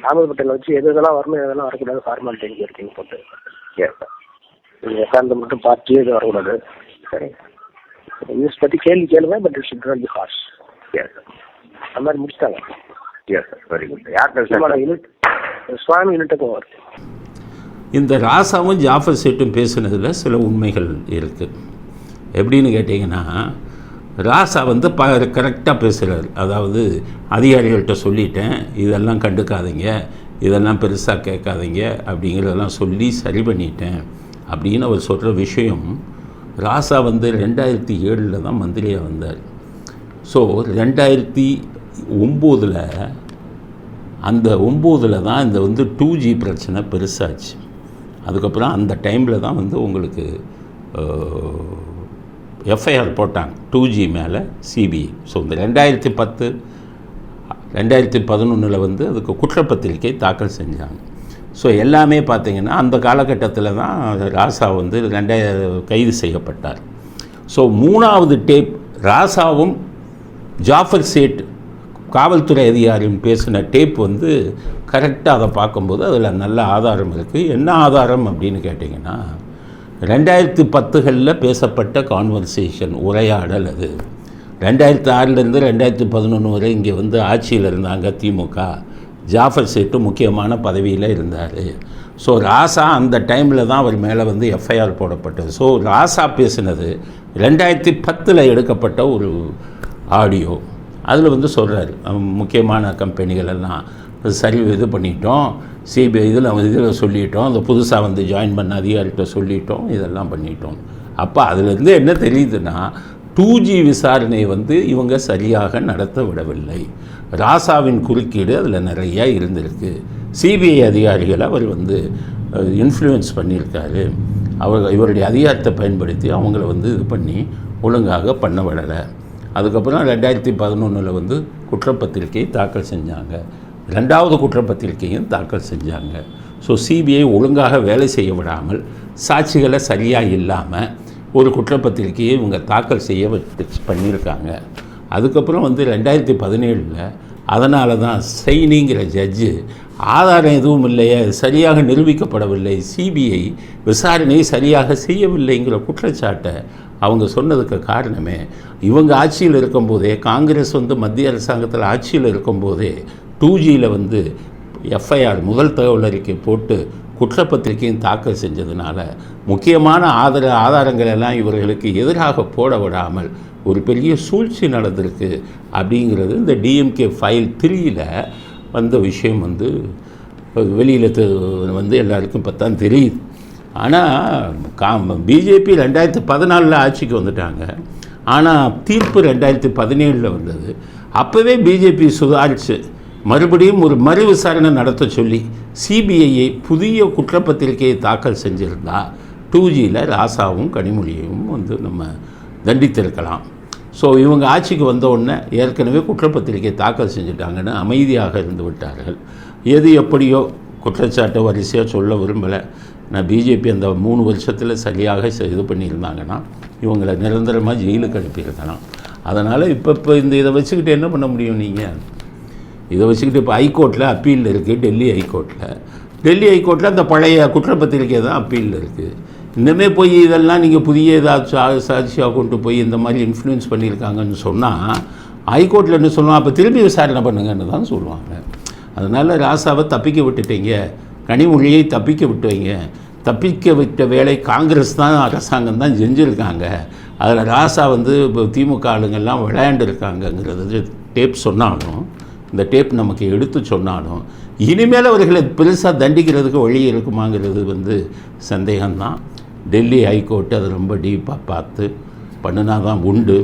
சாமல் பட்டியல வச்சு எதெல்லாம் வரணும் எதெல்லாம் வரக்கூடாது ஃபார்மாலிட்டி இருக்கீங்க போட்டு கேட்பேன். நீங்கள் எக்காந்து மட்டும் பார்த்து எது வரக்கூடாது. சரி, நியூஸ் பற்றி கேள்வி கேளுங்க, but it should not be harsh. அந்த மாதிரி முடிச்சிட்டாங்க. Very good. யார் யூனிட் சுவாமி யூனிட்டுக்கும் வருது. இந்த ராசாவும் ஜாஃபர் சேட்டும் பேசுனதில் சில உண்மைகள் இருக்குது. எப்படின்னு கேட்டிங்கன்னா, ராசா வந்து கரெக்டாக பேசுகிறார். அதாவது அதிகாரிகள்கிட்ட சொல்லிட்டேன், இதெல்லாம் கண்டுக்காதீங்க, இதெல்லாம் பெருசாக கேட்காதீங்க அப்படிங்கிறதெல்லாம் சொல்லி சரி பண்ணிட்டேன் அப்படின்னு அவர் சொல்கிற விஷயம். ராசா வந்து 2007 தான் மந்திரியாக வந்தார். ஸோ 2009 அந்த 9 தான் இந்த வந்து 2G பிரச்சனை பெருசாச்சு. அதுக்கப்புறம் அந்த டைமில் தான் வந்து உங்களுக்கு எஃப்ஐஆர் போட்டாங்க 2G மேலே சிபிஐ. ஸோ இந்த 2010 2011 வந்து அதுக்கு குற்றப்பத்திரிக்கை தாக்கல் செஞ்சாங்க. ஸோ எல்லாமே பார்த்திங்கன்னா அந்த காலகட்டத்தில் தான் ராசா வந்து கைது செய்யப்பட்டார். ஸோ 3வது டேப் ராசாவும் ஜாஃபர் சேட் காவல்துறை அதிகாரியும் பேசின டேப் வந்து கரெக்டாக அதை பார்க்கும்போது அதில் நல்ல ஆதாரம் இருக்குது. என்ன ஆதாரம் அப்படின்னு கேட்டிங்கன்னா, 2010 பேசப்பட்ட கான்வர்சேஷன், உரையாடல். அது 2006 2011 வரை இங்கே வந்து ஆட்சியில் இருந்தாங்க திமுக. ஜாஃபர் சேட்டு முக்கியமான பதவியில் இருந்தார். ஸோ ராசா அந்த டைமில் தான் அவர் மேலே வந்து எஃப்ஐஆர் போடப்பட்டது. ஸோ ராசா பேசினது 2010 எடுக்கப்பட்ட ஒரு ஆடியோ. அதில் வந்து சொல்கிறாரு, முக்கியமான கம்பெனிகள் எல்லாம் சரி இது பண்ணிட்டோம், சிபிஐ இதில் சொல்லிட்டோம், அந்த புதுசாக வந்து ஜாயின் பண்ண அதிகாரிகிட்ட சொல்லிட்டோம், இதெல்லாம் பண்ணிட்டோம். அப்போ அதுலேருந்து என்ன தெரியுதுன்னா, 2G விசாரணையை வந்து இவங்க சரியாக நடத்த விடவில்லை. ராசாவின் குறுக்கீடு அதில் நிறையா இருந்திருக்கு. சிபிஐ அதிகாரிகளை அவர் வந்து இன்ஃப்ளூயன்ஸ் பண்ணியிருக்காரு. இவருடைய அதிகாரத்தை பயன்படுத்தி அவங்கள வந்து இது பண்ணி ஒழுங்காக பண்ண விடலை. அதுக்கப்புறம் 2011 வந்து குற்றப்பத்திரிக்கையை தாக்கல் செஞ்சாங்க. 2வது குற்றப்பத்திரிக்கையும் தாக்கல் செஞ்சாங்க. ஸோ சிபிஐ ஒழுங்காக வேலை செய்ய விடாமல், சாட்சிகளை சரியாக இல்லாமல் ஒரு குற்றப்பத்திரிக்கையை இவங்க தாக்கல் செய்ய பண்ணியிருக்காங்க. அதுக்கப்புறம் வந்து 2017 அதனால தான் சைனிங்கிற ஜட்ஜு ஆதாரம் எதுவும் இல்லையே, சரியாக நிரூபிக்கப்படவில்லை, சிபிஐ விசாரணையை சரியாக செய்யவில்லைங்கிற குற்றச்சாட்டை அவங்க சொன்னதுக்கு காரணமே, இவங்க ஆட்சியில் இருக்கும்போதே, காங்கிரஸ் வந்து மத்திய அரசாங்கத்தில் ஆட்சியில் இருக்கும்போதே 2Gயில் வந்து எஃப்ஐஆர் முதல் தகவல் அறிக்கை போட்டு குற்றப்பத்திரிக்கையும் தாக்கல் செஞ்சதுனால முக்கியமான ஆதாரங்கள் எல்லாம் இவர்களுக்கு எதிராக போட விடாமல் ஒரு பெரிய சூழ்ச்சி நடந்திருக்கு அப்படிங்கிறது இந்த டிஎம்கே ஃபைல் 3 வந்த விஷயம் வந்து வெளியில் வந்து எல்லாருக்கும் இப்போ தான் தெரியுது. ஆனால் பிஜேபி 2014 ஆட்சிக்கு வந்துட்டாங்க. ஆனால் தீர்ப்பு 2017 வந்தது. அப்போவே பிஜேபி சுதாரித்து மறுபடியும் ஒரு மறு விசாரணை நடத்த சொல்லி சிபிஐயை புதிய குற்றப்பத்திரிக்கையை தாக்கல் செஞ்சுருந்தா 2Gயில் ராசாவும் கனிமொழியும் வந்து நம்ம தண்டித்திருக்கலாம். ஸோ இவங்க ஆட்சிக்கு வந்த உடனே ஏற்கனவே குற்றப்பத்திரிக்கை தாக்கல் செஞ்சுட்டாங்கன்னு அமைதியாக இருந்து விட்டார்கள். எது எப்படியோ குற்றச்சாட்டை வரிசையாக சொல்ல விரும்பலை. நான் பிஜேபி அந்த 3 வருஷத்தில் சரியாக இது பண்ணியிருந்தாங்கன்னா இவங்களை நிரந்தரமாக ஜெயிலுக்கு அனுப்பியிருக்கலாம். அதனால் இப்போ இதை வச்சுக்கிட்டு என்ன பண்ண முடியும்? நீங்கள் இதை வச்சுக்கிட்டு இப்போ ஹைகோர்ட்டில் அப்பீல் இருக்குது. டெல்லி ஹைகோர்ட்டில் அந்த பழைய குற்றப்பத்திரிக்கை தான் அப்பீலில் இருக்குது. இன்னுமே போய் இதெல்லாம் நீங்கள் புதிய ஏதாச்சும் சாட்சியாக கொண்டு போய் இந்த மாதிரி இன்ஃப்ளூயன்ஸ் பண்ணியிருக்காங்கன்னு சொன்னால் ஹைகோர்ட்டில் என்ன சொல்லுவாங்க? அப்போ திரும்பி விசாரணை பண்ணுங்கன்னு தான் சொல்லுவாங்க. அதனால் ராசாவை தப்பிக்க விட்டுட்டீங்க, கனிமொழியை தப்பிக்க விட்டுவீங்க. தப்பிக்க விட்ட வேலை காங்கிரஸ் தான், அரசாங்கம் தான் செஞ்சுருக்காங்க. அதில் ராசா வந்து இப்போ திமுக ஆளுங்கள்லாம் விளையாண்டுருக்காங்கங்கிறது டேப் சொன்னாலும், இந்த டேப் நமக்கு எடுத்து சொன்னாலும், இனிமேல் அவர்களை பெருசாக தண்டிக்கிறதுக்கு வழி இருக்குமாங்கிறது வந்து சந்தேகம்தான். டெல்லி ஹைகோர்ட்டு அதை ரொம்ப டீப்பாக பார்த்து பண்ணினா தான் உண்டு.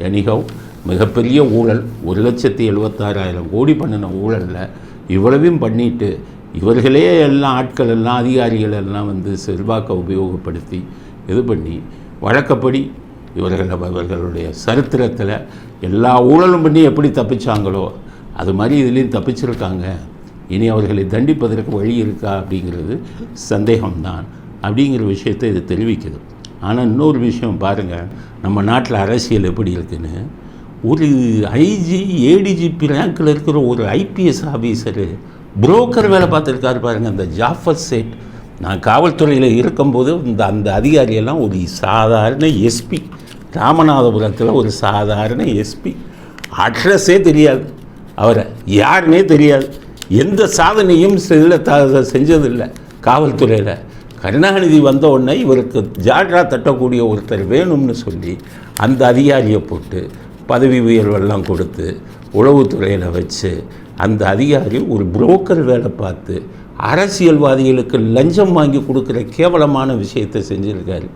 எனிகவ் மிகப்பெரிய ஊழல், 1,76,000 கோடி பண்ணின ஊழலில் இவ்வளவையும் பண்ணிட்டு இவர்களே எல்லாம் ஆட்கள் எல்லாம் அதிகாரிகள் எல்லாம் வந்து செல்வாக்கை உபயோகப்படுத்தி இது பண்ணி வழக்கப்படி அவர்களுடைய சரித்திரத்தில் எல்லா ஊழலும் பண்ணி எப்படி தப்பிச்சாங்களோ அது மாதிரி இதுலேயும் தப்பிச்சிருக்காங்க. இனி அவர்களை தண்டிப்பதற்கு வழி இருக்கா அப்படிங்கிறது சந்தேகம்தான் அப்படிங்கிற விஷயத்தை இது தெரிவிக்குது. ஆனால் இன்னொரு விஷயம் பாருங்கள், நம்ம நாட்டில் அரசியல் எப்படி இருக்குன்னு. ஒரு ஐஜி ஏடிஜிபி ரேங்கில் இருக்கிற ஒரு ஐபிஎஸ் ஆஃபீஸரு புரோக்கர் வேலை பார்த்துருக்காரு பாருங்கள் அந்த ஜாஃபர் சேட். நான் காவல்துறையில் இருக்கும்போது அந்த அதிகாரியெல்லாம் ஒரு சாதாரண எஸ்பி, ராமநாதபுரத்தில் ஒரு சாதாரண எஸ்பி, அட்ரஸே தெரியாது, அவரை யாருன்னே தெரியாது, எந்த சாதனையும் செஞ்சதில்லை காவல்துறையில். கருணாநிதி வந்த உடனே இவருக்கு ஜால்ரா தட்டக்கூடிய ஒருத்தர் வேணும்னு சொல்லி அந்த அதிகாரியை போட்டு பதவி உயர்வெல்லாம் கொடுத்து உளவுத்துறையில் வச்சு அந்த அதிகாரி ஒரு புரோக்கர் வேலை பார்த்து அரசியல்வாதிகளுக்கு லஞ்சம் வாங்கி கொடுக்குற கேவலமான விஷயத்தை செஞ்சுருக்காரு.